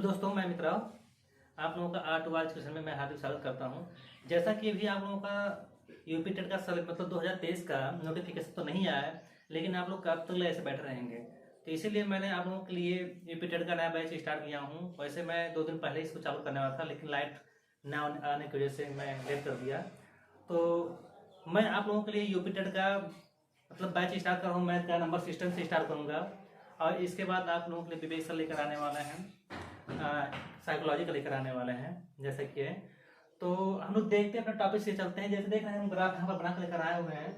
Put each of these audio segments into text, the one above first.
दोस्तों, मैं मित्रा आप लोगों का आर्ट वार एजुकेशन में मैं हार्दिक स्वागत करता हूं। जैसा कि अभी आप लोगों का यूपी टेट का साल मतलब 2023 का नोटिफिकेशन तो नहीं आया है, लेकिन आप लोग कब तक ऐसे बैठे रहेंगे। तो इसीलिए मैंने आप लोगों के लिए यूपी टेट का नया बैच स्टार्ट किया हूं। वैसे मैं 2 दिन पहले इसको चालू करने वाला था, लेकिन लाइट ना आने की वजह से मैं लेट कर दिया। तो मैं आप लोगों के लिए यूपी टेट का मतलब बैच स्टार्ट कर रहा हूँ। मैथ का नंबर सिस्टम से स्टार्ट करूँगा और इसके बाद आप लोगों के लिए विवेक सर लेकर आने वाले हैं, साइकोलॉजी का लेकर आने वाले हैं जैसे कि है। तो हम लोग देखते हैं, अपने टॉपिक से चलते हैं। जैसे देख रहे हैं हम ग्राफ यहाँ पर बना कर लेकर आए हुए हैं।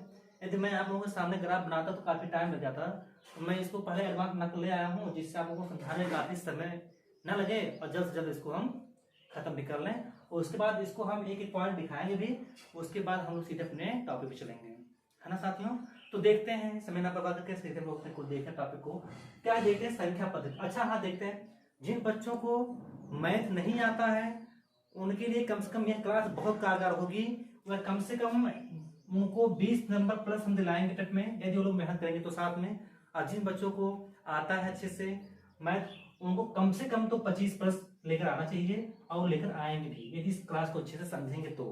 यदि मैं आप लोगों के सामने ग्राफ बनाता तो काफ़ी टाइम लग जाता, तो मैं इसको पहले एडवांस बना कर ले आया हूँ, जिससे आप लोगों को समझाने में काफ़ी समय न लगे और जल्द से जल्द इसको हम खत्म भी कर लें। और उसके बाद इसको हम एक एक पॉइंट दिखाएंगे भी। उसके बाद हम लोग सीधे अपने टॉपिक पे चलेंगे, है ना साथियों। तो देखते हैं, समय ना बर्बाद करके सीधे हम लोग को देखें टॉपिक को। क्या देखते हैं? संख्या पद्धति। अच्छा हाँ, देखते हैं जिन बच्चों को मैथ नहीं आता है उनके लिए कम से कम यह क्लास बहुत कारगर होगी। वह कम से कम उनको 20 नंबर प्लस हम दिलाएंगे टेट में, यदि वो लोग मेहनत करेंगे तो साथ में। और जिन बच्चों को आता है अच्छे से मैथ, उनको कम से कम तो 25 प्लस लेकर आना चाहिए, और लेकर आएंगे भी यदि इस क्लास को अच्छे से समझेंगे तो।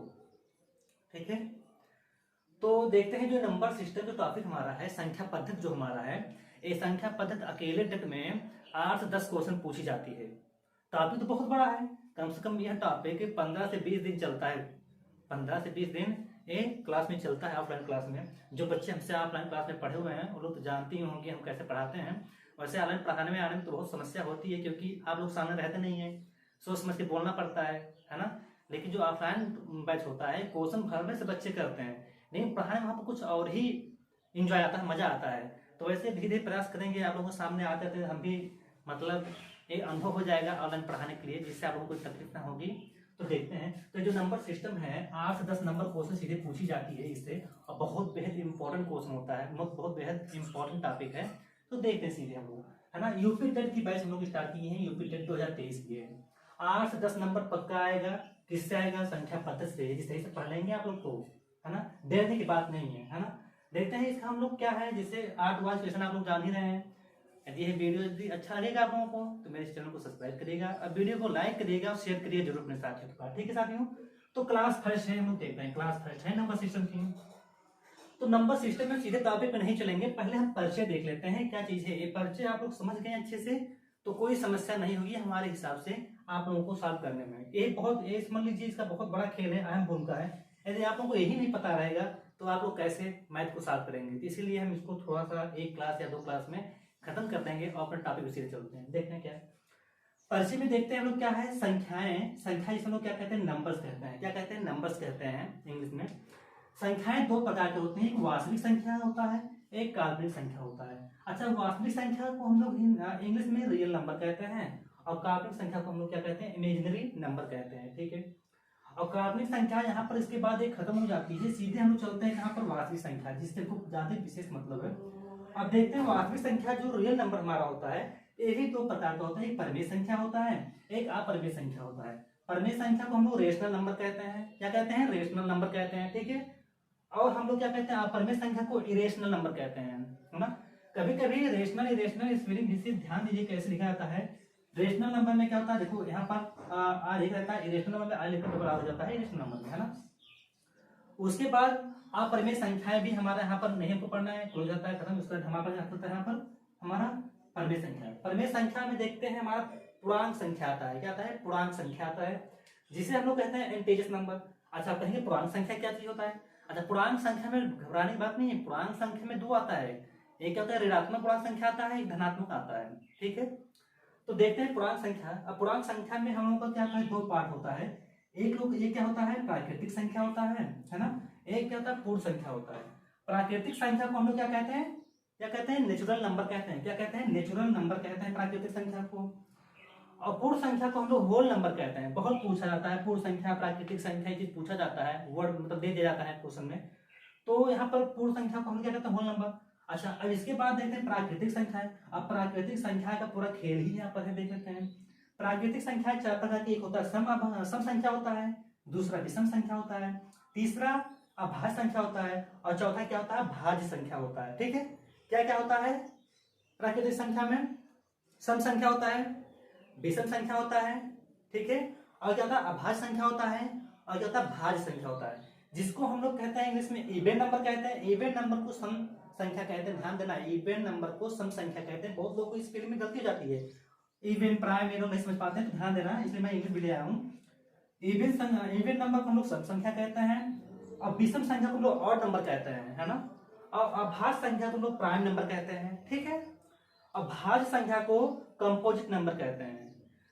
ठीक है, तो देखते हैं जो नंबर सिस्टम जो टॉपिक हमारा है, संख्या पद्धति जो हमारा है, ये संख्या पद्धति अकेले टेट में 8 से 10 क्वेश्चन पूछी जाती है। टॉपिक तो बहुत बड़ा है, कम से कम यह टॉपिक 15 से 20 दिन चलता है। 15 से 20 दिन ये क्लास में चलता है, ऑफलाइन क्लास में। जो बच्चे हमसे ऑफलाइन क्लास में पढ़े हुए हैं वो लोग तो जानती होंगे हम कैसे पढ़ाते हैं। वैसे ऑनलाइन पढ़ाने में आने में तो बहुत समस्या होती है, क्योंकि आप लोग सामने रहते नहीं है, सोच समझ के बोलना पड़ता है ना। लेकिन जो ऑफलाइन बैच होता है, क्वेश्चन भर में से बच्चे करते हैं, लेकिन पढ़ाने में वहाँ पर कुछ और ही इंजॉय आता है, मजा आता है। तो वैसे धीरे धीरे प्रयास करेंगे, आप लोगों के सामने आते थे हम भी, मतलब एक अनुभव हो जाएगा ऑनलाइन पढ़ाने के लिए, जिससे आप लोगों को कोई तकलीफ ना होगी। तो देखते हैं, तो जो नंबर सिस्टम है 8 से 10 नंबर क्वेश्चन सीधे पूछी जाती है इससे, और बहुत बेहद इंपॉर्टेंट क्वेश्चन होता है, बहुत बेहद इंपॉर्टेंट टॉपिक है। तो देखते हैं सीधे हम लोग, है ना। यूपी टेट की बैच हम लोग स्टार्ट किए हैं, यूपी टेट 2023 की है। 8 से 10 नंबर पक्का आएगा। किससे आएगा? संख्या पद्धति से, जिस तरह से पढ़ लेंगे आप लोग को, है ना। डरने की बात नहीं है ना। देखते हैं इसका हम लोग क्या है, जैसे आर्ट वाच क्वेश्चन आप लोग जान ही रहे हैं। यदि यह वीडियो यदि अच्छा लगेगा आप लोगों को तो मेरे चैनल को सब्सक्राइब करिएगा और वीडियो को लाइक करिएगा और शेयर करिए जरूर अपने साथियों के पास। ठीक है साथियों, तो क्लास फर्स्ट है, हम लोग देखते हैं क्लास फर्स्ट है नंबर सिस्टम की। तो नंबर सिस्टम में सीधे टॉपिक पे नहीं चलेंगे, पहले हम परिचय देख लेते हैं क्या चीज है। ये परिचय आप लोग समझ गए अच्छे से तो कोई समस्या नहीं होगी हमारे हिसाब से आप लोगों को सॉल्व करने में। ये समझ लीजिए, इसका बहुत बड़ा खेल है, अहम भूमिका है। यदि आप लोगों को यही नहीं पता रहेगा तो आप लोग कैसे मैथ को सॉल्व करेंगे। तो इसीलिए हम इसको थोड़ा सा एक क्लास या 2 क्लास में खत्म कर देंगे और अपने टॉपिक सीधे चलते हैं। देखते हैं क्या परिचय में देखते हैं हम लोग क्या है। संख्याएं, संख्या जिसे हम लोग क्या कहते हैं? नंबर्स कहते हैं। क्या कहते हैं? नंबर्स कहते हैं इंग्लिश में। संख्याएं 2 प्रकार के होते हैं, एक वास्तविक संख्या होता है, एक काल्पनिक संख्या होता है। अच्छा, वास्तविक संख्या को हम लोग इंग्लिश में रियल नंबर कहते हैं, और काल्पनिक संख्या को हम लोग क्या कहते हैं? इमेजिनरी नंबर कहते हैं। ठीक है, और काल्पनिक संख्या यहाँ पर इसके बाद एक खत्म हो जाती है, सीधे हम लोग चलते हैं यहाँ पर वास्तविक संख्या, जिससे खूब ज्यादा विशेष मतलब है। अब देखते हैं वास्तविक संख्या जो रियल नंबर हमारा होता है, ये भी 2 प्रकार का होता है, एक परिमेय संख्या होता है, एक अपरिमेय संख्या होता है। परिमेय संख्या को हम लोग रेशनल नंबर कहते हैं। क्या कहते हैं? रेशनल नंबर कहते हैं। ठीक है, और हम लोग क्या कहते हैं? अपरिमेय संख्या को इरेशनल नंबर कहते हैं, है ना। कभी कभी रेशनल इरेशनल स्पेलिंग जिसे ध्यान दीजिए कैसे लिखा जाता है। रेशनल नंबर में क्या होता है, देखो यहाँ पर आ लिखा रहता है, इरेशनल नंबर में आ लिखकर बराबर हो जाता है इरेशनल नंबर में, है ना। उसके बाद अपरिमेय संख्याएं भी हमारा यहाँ पर नहीं हमको पढ़ना है, हो जाता है खत्म। उसके बाद हमारे पास आता है यहाँ पर हमारा परिमेय संख्या। परिमेय संख्या में देखते हैं हमारा पूर्णांक संख्या आता है। क्या आता है? पूर्णांक संख्या आता है, जिसे हम लोग कहते हैं इंटीजर्स नंबर। अच्छा, आप कहेंगे पूर्णांक संख्या क्या चीज होता है? अच्छा, पूर्णांक संख्या में घबराने की बात नहीं है। पूर्णांक संख्या में 2 आता है, एक क्या होता है? ऋणात्मक पूर्णांक संख्या आता है, एक धनात्मक आता है। ठीक है, तो देखते हैं पूर्णांक संख्या। अब पूर्णांक संख्या में हम लोग का क्या होता है? 2 पार्ट होता है। एक क्या होता है? प्राकृतिक संख्या होता है ना। एक क्या होता है? पूर्ण संख्या होता है। प्राकृतिक संख्या को हम लोग क्या कहते हैं? क्या कहते हैं? नेचुरल नंबर कहते हैं। क्या कहते हैं? नेचुरल नंबर कहते हैं प्राकृतिक संख्या को। और पूर्ण संख्या को हम लोग होल नंबर कहते हैं। बहुत पूछा जाता है पूर्ण संख्या, प्राकृतिक संख्या, चीज पूछा जाता है, वर्ड मतलब दे दिया जाता है क्वेश्चन में। तो यहाँ पर पूर्ण संख्या को हम क्या कहते हैं? Whole number. अच्छा, अब इसके बाद देखते हैं प्राकृतिक संख्या। अब प्राकृतिक संख्या का पूरा खेल ही यहाँ पर है, देख लेते हैं। प्राकृतिक संख्या 4 प्रकार की, एक होता है सम संख्या होता है, दूसरा विषम संख्या होता है, तीसरा अभाज्य संख्या होता है, और चौथा क्या होता है? भाज्य संख्या होता है। ठीक है, क्या क्या होता है प्राकृतिक संख्या में? सम संख्या होता है, विषम संख्या होता है, ठीक है, और क्या होता है अभाज्य संख्या होता है, और क्या होता है भाज्य संख्या होता है, जिसको हम लोग कहते हैं इंग्लिश में इवन नंबर कहते हैं। इवन नंबर को सम संख्या कहते हैं, ध्यान देना, इवन नंबर को सम संख्या कहते हैं। बहुत लोगों को इस फील्ड में गलती हो जाती है, इवन प्राइम ये लोग नहीं समझ पाते हैं, तो ध्यान देना, इसलिए मैं इंग्लिश भी ले आया हूँ। इवन नंबर को हम लोग सम संख्या कहते हैं, और विषम संख्या को हम लोग ऑड नंबर कहते हैं, है ना, और अभाज्य संख्या को हम लोग प्राइम नंबर कहते हैं, ठीक है, और भाज्य संख्या को कंपोजिट नंबर कहते हैं।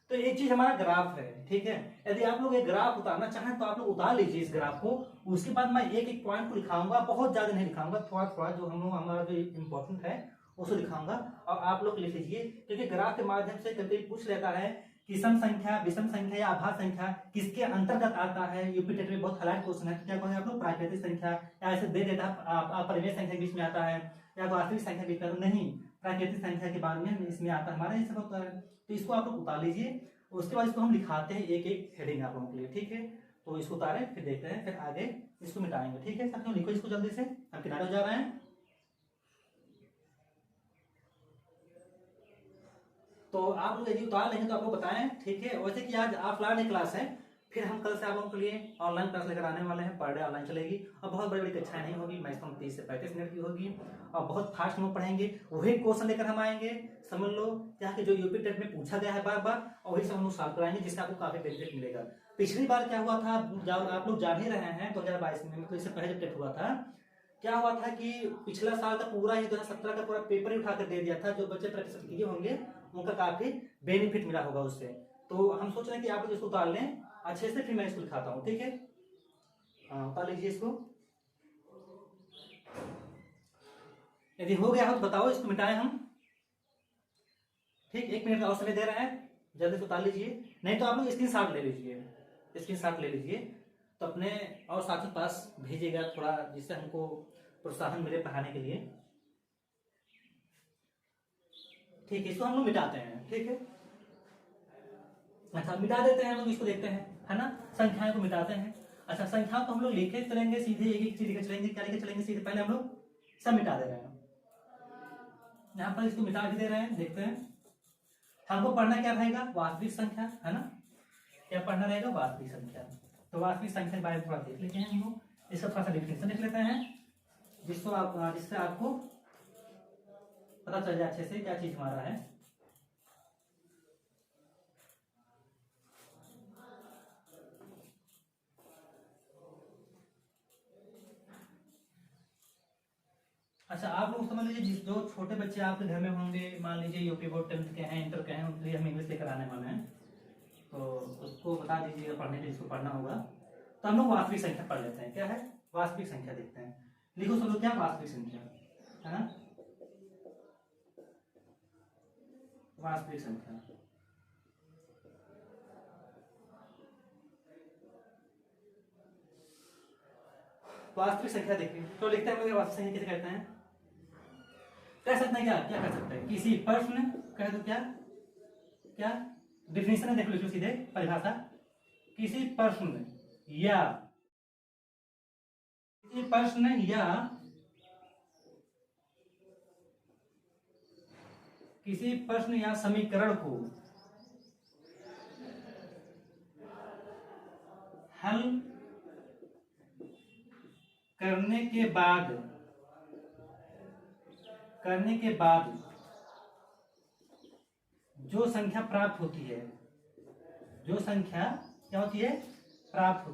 तो एक चीज हमारा ग्राफ है, ठीक है, यदि आप लोग एक ग्राफ उतारना चाहें तो आप लोग उतार लीजिए इस ग्राफ को, उसके बाद मैं एक एक पॉइंट को लिखाऊंगा, बहुत ज्यादा नहीं लिखाऊंगा, थोड़ा थोड़ा जो हमारा जो इम्पोर्टेंट है उसको लिखाऊंगा, और आप लोग लिख लीजिए, क्योंकि ग्राफ के माध्यम से कभी पूछ लेता है कि सम संख्या, विषम संख्या या आभाज्य संख्या किसके अंतर्गत आता है। यूपी टेट में बहुत हालांकि क्वेश्चन है, क्या कहेंगे आप लोग प्राकृतिक संख्या, या ऐसे दे देता है परिमेय संख्या बीच में आता है, या वास्तविक संख्या बीच में, नहीं, प्राकृतिक संख्या के बारे में इसमें आता है, हमारा ये सब होता है। तो इसको आप लोग उतार लीजिए, उसके बाद इसको हम लिखाते हैं एक एक हेडिंग आप लोगों के लिए, ठीक है। तो इसको उतारें, फिर देखते हैं, फिर आगे इसको मिटाएंगे, ठीक है। साथियों लिखो इसको जल्दी से, हम किनारे हो जा रहे हैं। तो आप लोग यदि उतार लेंगे तो आपको बताएं, ठीक है। वैसे कि आज ऑफलाइन क्लास है, फिर हम कल से आप लोगों के लिए ऑनलाइन क्लास लेकर आने वाले हैं, पर डे ऑनलाइन चलेगी, और बहुत बड़ी बड़ी कक्षाएं नहीं होगी, मैक्सिमम 30 से 35 मिनट की होगी, और बहुत फास्ट हम पढ़ेंगे, वही क्वेश्चन लेकर हम आएंगे, समझ लो क्या कि जो यूपी टेट में पूछा गया है बार बार, और वही सब हम लोग सॉल्व कराएंगे, जिससे आपको काफी बेनिफिट मिलेगा। पिछली बार क्या हुआ था, जब आप लोग जान ही रहे हैं 2022 में, मतलब इससे पहले जब टेट हुआ था, क्या हुआ था कि पिछला साल का पूरा ही 2017 का पूरा पेपर ही उठाकर दे दिया था। जो बच्चे प्रैक्टिस किए होंगे उनका काफी बेनिफिट मिला होगा उससे। तो हम सोच रहे हैं कि आप लोग इसको उतार लें अच्छे से, फिर मैं इसको दिखाता हूँ, ठीक है। हाँ उतार लीजिए इसको, यदि हो गया हो तो बताओ, इसको मिटाएं हम, ठीक। 1 मिनट का और समय दे रहे हैं, जल्दी से उतार लीजिए, नहीं तो आप लोग स्क्रीनशॉट ले लीजिए, स्क्रीनशॉट ले लीजिए, तो अपने और साथी के पास भेजिएगा थोड़ा, जिससे हमको प्रोत्साहन मिले पढ़ाने के लिए, ठीक है। इसको हम लोग मिटाते हैं, ठीक है। अच्छा मिटा देते हैं हम लोग, इसको देखते हैं, है ना, संख्याएं को मिटाते हैं। अच्छा संख्याओं को हम लोग लिखे चलेंगे, सीधे एक एक चीज लिखे चलेंगे, क्या लिखे चलेंगे, सीधे पहले हम लोग सब मिटा दे रहे हैं, यहाँ पर इसको मिटा भी दे रहे हैं, देखते हैं। हमको पढ़ना क्या रहेगा, वास्तविक संख्या, है ना, क्या पढ़ना रहेगा, वास्तविक संख्या। तो वास्तविक संख्या के बारे में थोड़ा देख लेते हैं हम लोग, इसका थोड़ा सा डिफिनेशन लिख लेते हैं, जिससे आपको पता चल जाए अच्छे से क्या चीज हमारा है। अच्छा आप लोग समझ लीजिए, जिस जो छोटे बच्चे आपके घर में होंगे, मान लीजिए यूपी बोर्ड 10th के हैं, इंटर के हैं, उनके लिए हम इंग्लिश लेकर आने वाले हैं, तो उसको बता दीजिएगा पढ़ने के लिए, इसको पढ़ना होगा। तो हम लोग वास्तविक संख्या पढ़ लेते हैं, क्या है वास्तविक संख्या, देखते हैं, लिखो सब लोग क्या वास्तविक संख्या, है ना, वास्तविक संख्या। वास्तविक संख्या देखिए, तो लिखते हैं हम लोग वास्तविक संख्या किसे कहते हैं, कह सकते हैं क्या, क्या कह सकते हैं, किसी प्रश्न, कह दो क्या, क्या डिफिनेशन है, देख लो सीधे परिभाषा, किसी प्रश्न या किसी प्रश्न या समीकरण को हल करने के बाद जो संख्या प्राप्त होती है, जो संख्या क्या होती है, प्राप्त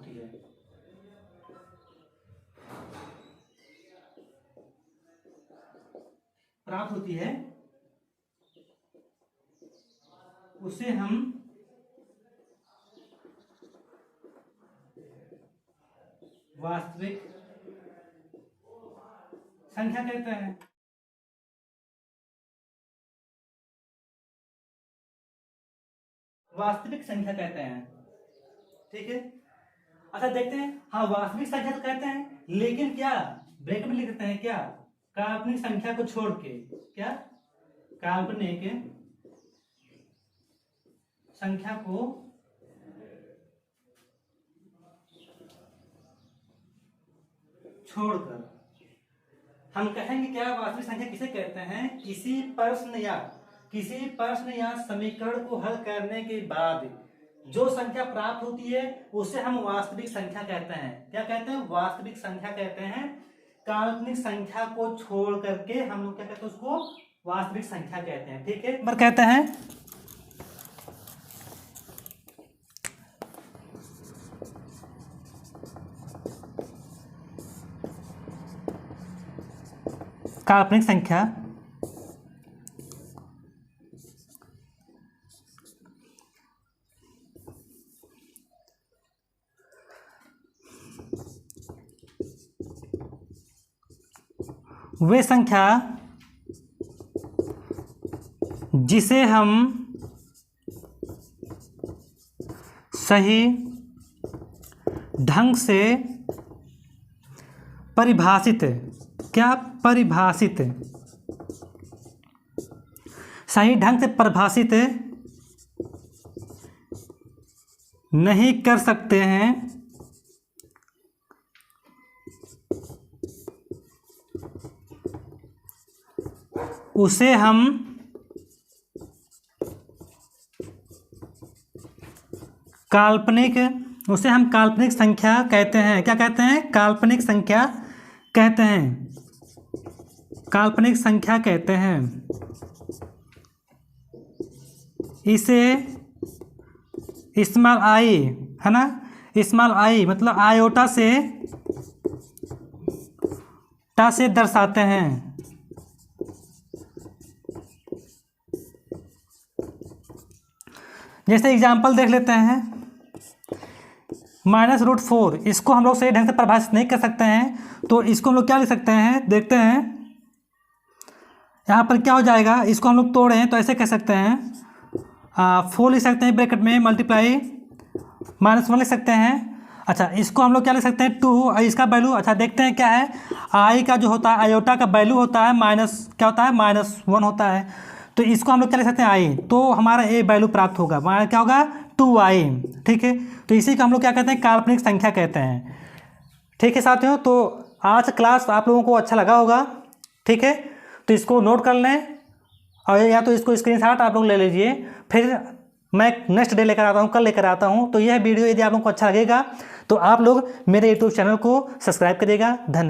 होती है, उसे हम वास्तविक संख्या कहते हैं। वास्तविक संख्या कहते हैं, ठीक है। अच्छा देखते हैं, हाँ वास्तविक संख्या तो कहते हैं, लेकिन क्या ब्रैकेट में लिख देते हैं, क्या काल्पनिक संख्या को छोड़ के, क्या काल्पनिक संख्या को छोड़कर हम कहेंगे क्या, वास्तविक संख्या किसे कहते हैं, किसी प्रश्न या किसी प्रश्न या समीकरण को हल करने के बाद जो संख्या प्राप्त होती है उसे हम वास्तविक संख्या कहते हैं। क्या कहते हैं? वास्तविक संख्या कहते हैं। काल्पनिक संख्या को छोड़ करके हम लोग क्या कहते हैं? उसको वास्तविक संख्या कहते हैं। ठीक है, नंबर कहते हैं काल्पनिक संख्या। वे संख्या जिसे हम सही ढंग से परिभाषित, क्या परिभाषित, सही ढंग से परिभाषित नहीं कर सकते हैं, उसे हम काल्पनिक संख्या कहते हैं। क्या कहते हैं? काल्पनिक संख्या कहते हैं। काल्पनिक संख्या कहते हैं। इसे स्मॉल आई, है ना, स्मॉल आई मतलब आयोटा से दर्शाते हैं। जैसे एग्जाम्पल देख लेते हैं, -√4, इसको हम लोग सही ढंग से परिभाषित नहीं कर सकते हैं, तो इसको हम लोग क्या लिख सकते हैं? देखते हैं यहाँ पर क्या हो जाएगा। इसको हम लोग तोड़ें तो ऐसे कह सकते हैं 4 लिख सकते हैं ब्रैकेट में, मल्टीप्लाई -1 लिख सकते हैं। अच्छा, इसको हम लोग क्या लिख सकते हैं? 2, और इसका वैल्यू, अच्छा देखते हैं क्या है। आई का जो होता है, आयोटा का वैल्यू होता है क्या होता है? -1 होता है। तो इसको हम लोग क्या लिख सकते हैं? आई, तो हमारा ए वैल्यू प्राप्त होगा। हमारा क्या होगा? 2i। ठीक है, तो इसी को हम लोग क्या कहते हैं? काल्पनिक संख्या कहते हैं। ठीक है साथियों, तो आज क्लास आप लोगों को अच्छा लगा होगा। ठीक है, तो इसको नोट कर लें, और या तो इसको स्क्रीनशॉट आप लोग ले लीजिए। फिर मैं नेक्स्ट डे लेकर आता हूँ, कल लेकर आता हूँ। तो यह वीडियो यदि आप लोगों को अच्छा लगेगा तो आप लोग मेरे यूट्यूब चैनल को सब्सक्राइब करिएगा। धन्यवाद।